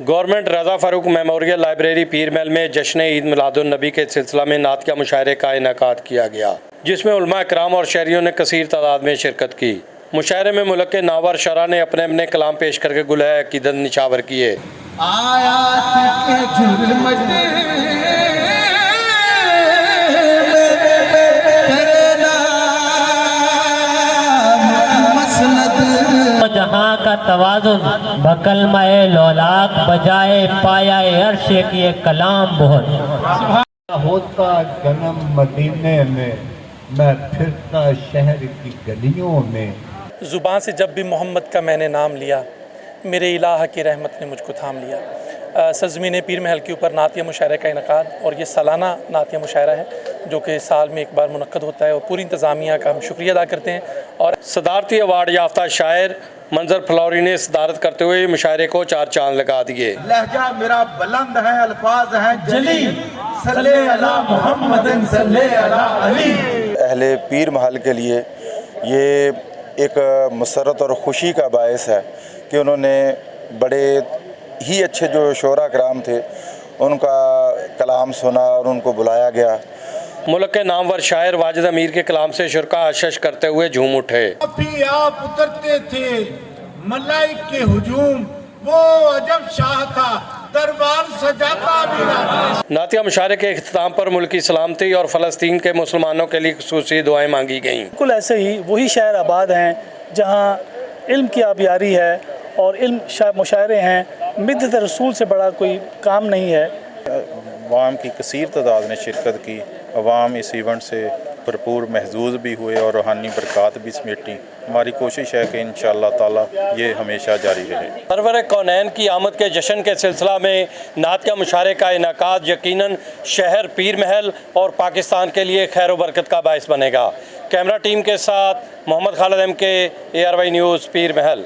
Government रज़ा Farooq memorial library पीर महल में जश्न ईद मिलादुन्नबी के सिलसिला में नातिया मुशायरे का इनेकाद किया गया, जिसमें उलमा इकराम और शहरियों ने कसीर तादाद में शिरकत की। मुशायरे में मुल्क के नावर शरा ने अपने अपने कलाम पेश करके गुलह अकीदत निछावर किए। जहाँ का तवाज़ुन बकलमाए लौलाक बजाए पाया अर्श की कलाम बहुत होता जन्म मदीने में, मैं फिरता शहर की गलियों में। ज़ुबान से जब भी मोहम्मद का मैंने नाम लिया, मेरे इलाहा की रहमत ने मुझको थाम लिया। सरज़मीन पीर महल के ऊपर नातिया मुशायरे का इनेकाद, और ये सालाना नातिया मुशायरा है जो कि साल में एक बार मुनक्कद होता है, और पूरी इंतज़ामिया का हम शुक्रिया अदा करते हैं। और सदारती अवार्ड याफ्ता शायर मंजर फ्लौरी ने सदारत करते हुए मुशायरे को चार चांद लगा दिए। लहजा मेरा बुलंद है, अल्फाज हैं जली, सल्ले अला मुहम्मद सल्ले अला अली। अहले पीर महल के लिए ये एक मसरत और ख़ुशी का बायस है कि उन्होंने बड़े ही अच्छे जो शोरा कराम थे उनका कलाम सुना और उनको बुलाया गया। मुल्क के नामवर शायर वाजिद अमीर के कलाम से शुरका आशीष करते हुए झूम उठे। अभी आप उतरते थे मलाइक के हुजूम, वो अजब शाह था दरबार सजाता भी ना। नातिया मुशायरे के इख्तिताम पर मुल्की सलामती और फ़लस्तीन के मुसलमानों के लिए खुसूसी दुआएं मांगी गईं। बिल्कुल ऐसे ही वही शहर आबाद हैं जहाँ इल्म की आबियारी है और इल्म मुशायरे हैं। मिदत रसूल से बड़ा कोई काम नहीं है। अवाम की कसीर तादाद ने शिरकत की। अवाम इस इवेंट से भरपूर महजूज भी हुए और रूहानी बरक़ात भी समेटी। हमारी कोशिश है कि इंशाअल्लाह ताला ये हमेशा जारी रहे। सरवर कौनैन की आमद के जश्न के सिलसिला में नातिया मुशायरे का इनेकाद यकीनन शहर पीर महल और पाकिस्तान के लिए खैर बरकत का बायस बनेगा। कैमरा टीम के साथ Mohammad Khalid MK, ARY news, Pir महल।